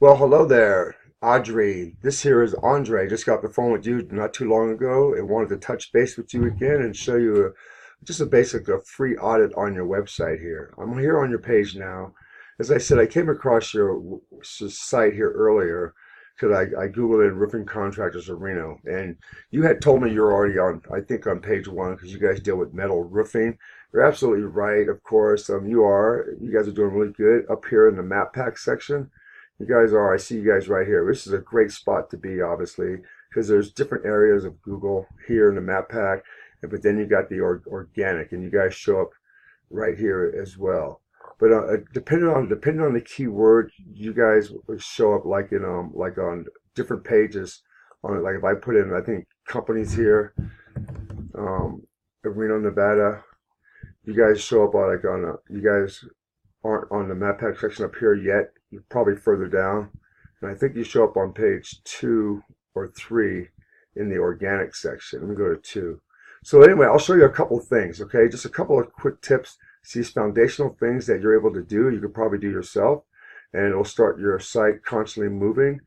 Well, hello there, Audrey. This here is Andre. Just got the phone with you not too long ago and wanted to touch base with you again and show you just a free audit on your website here. I'm here on your page now. As I said, I came across your site here earlier because I Googled in roofing contractors of Reno, and you had told me you're already on, I think, on page one because you guys deal with metal roofing. You're absolutely right, of course. You guys are doing really good up here in the map pack section. You guys are, I see you guys right here. This is a great spot to be, obviously, because there's different areas of Google here in the map pack, but then you got the organic, and you guys show up right here as well. But depending on the keyword, you guys will show up like on different pages. On like if I put in, I think companies here, Reno, Nevada, you guys show up you guys aren't on the map pack section up here yet. You're probably further down. And I think you show up on page 2 or 3 in the organic section. Let me go to 2. So anyway, I'll show you a couple of things, okay? Just a couple of quick tips. These foundational things that you're able to do, you could probably do yourself, and it'll start your site constantly moving.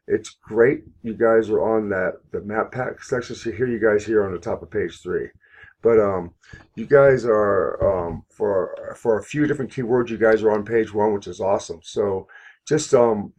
It's great. You guys are on the map pack section. So here you guys here on the top of page 3. But you guys are for a few different keywords. You guys are on page 1, which is awesome. So just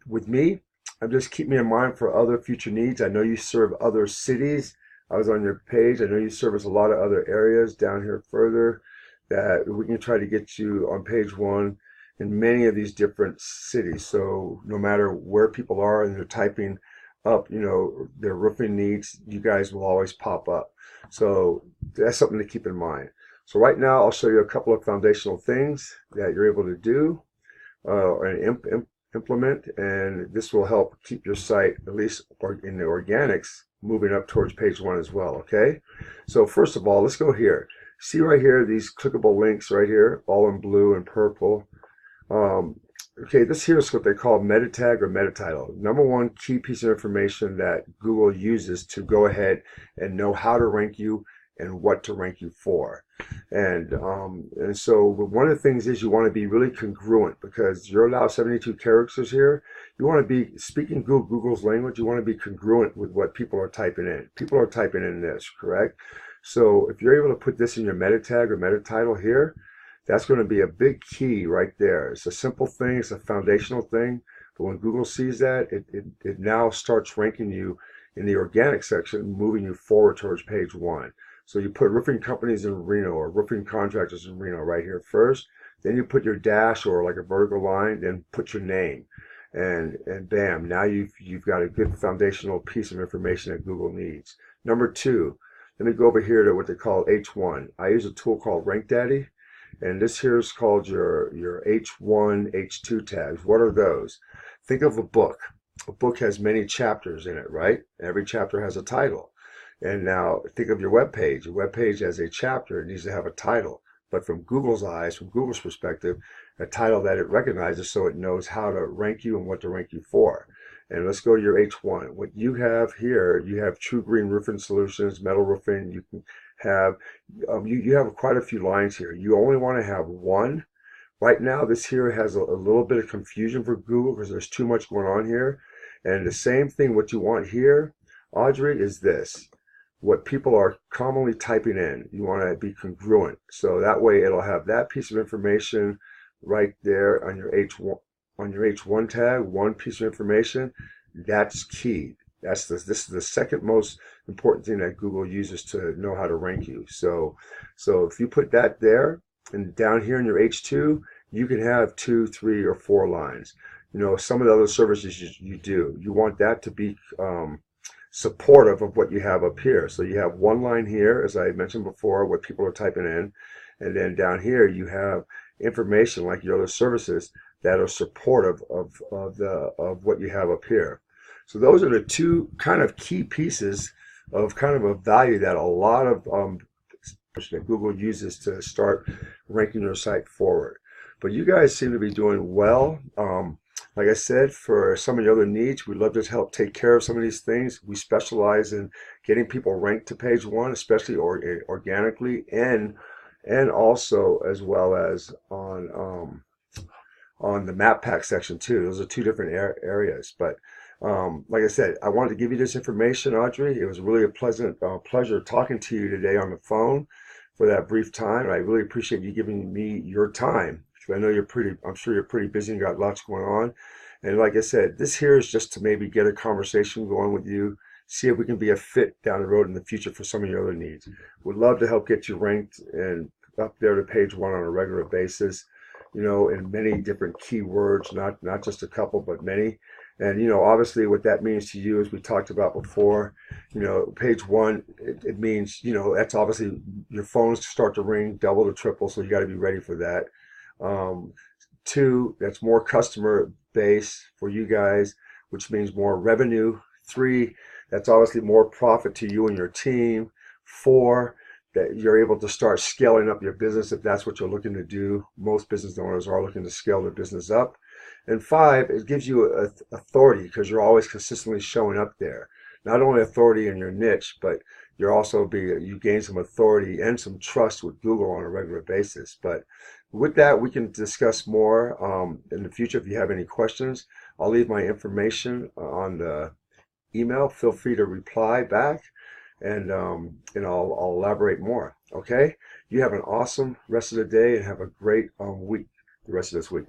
with me, just keep me in mind for other future needs. I know you serve other cities. I was on your page. I know you service a lot of other areas down here further that we can try to get you on page 1 in many of these different cities. So no matter where people are and they're typing up, their roofing needs, you guys will always pop up. So that's something to keep in mind. So right now, I'll show you a couple of foundational things that you're able to do and implement, and this will help keep your site, at least in the organics, moving up towards page 1 as well, okay? So first of all, let's go here. See right here, these clickable links right here, all in blue and purple. Okay, this here is what they call meta tag or meta title. Number one key piece of information that Google uses to go ahead and know how to rank you and what to rank you for. And so one of the things is you want to be really congruent because you're allowed 72 characters here. You want to be speaking Google's language. You want to be congruent with what people are typing in. People are typing in this, correct? So if you're able to put this in your meta tag or meta title here, that's going to be a big key right there. It's a simple thing. It's a foundational thing. But when Google sees that, it now starts ranking you in the organic section, moving you forward towards page 1. So you put roofing companies in Reno or roofing contractors in Reno right here first. Then you put your dash or like a vertical line, then put your name. And bam, now you've got a good foundational piece of information that Google needs. Number 2, let me go over here to what they call H1. I use a tool called RankDaddy. And this here is called your H1, H2 tags. What are those? Think of a book. A book has many chapters in it, right? Every chapter has a title. And now think of your web page. Your web page has a chapter. It needs to have a title. But from Google's eyes, from Google's perspective, a title that it recognizes so it knows how to rank you and what to rank you for. And let's go to your H1. What you have here, you have True Green Roofing Solutions, metal roofing. You can have you have quite a few lines here. You only want to have one. Right now, this here has a little bit of confusion for Google because there's too much going on here. And the same thing, what you want here, Audrey, is this. What people are commonly typing in. You want to be congruent. So that way it'll have that piece of information right there on your H1 tag, one piece of information. That's key. This is the second most important thing that Google uses to know how to rank you. So if you put that there and down here in your H2, you can have 2, 3, or 4 lines. Some of the other services you do. You want that to be supportive of what you have up here. So you have one line here, as I mentioned before, what people are typing in, and then down here you have information like your other services that are supportive of what you have up here. So those are the 2 kind of key pieces of kind of a value that a lot of that Google uses to start ranking your site forward. But you guys seem to be doing well. Like I said, for some of your other needs, we'd love to help take care of some of these things. We specialize in getting people ranked to page 1, especially organically, and also as well as on the map pack section too. Those are two different areas. But like I said, I wanted to give you this information, Audrey. It was really a pleasant pleasure talking to you today on the phone for that brief time. I really appreciate you giving me your time. I know I'm sure you're pretty busy and got lots going on. And like I said, this here is just to maybe get a conversation going with you, see if we can be a fit down the road in the future for some of your other needs. Would love to help get you ranked and up there to page 1 on a regular basis, in many different keywords, not just a couple, but many. And, obviously what that means to you, as we talked about before, page 1, it means, that's obviously your phones start to ring double to triple, so you got to be ready for that. 2, that's more customer base for you guys, which means more revenue. 3, that's obviously more profit to you and your team. 4, that you're able to start scaling up your business if that's what you're looking to do. Most business owners are looking to scale their business up. And 5, it gives you authority because you're always consistently showing up there. Not only authority in your niche, but you gain some authority and some trust with Google on a regular basis. But with that, we can discuss more in the future. If you have any questions, I'll leave my information on the email. Feel free to reply back, and I'll elaborate more. Okay? You have an awesome rest of the day and have a great week, the rest of this week.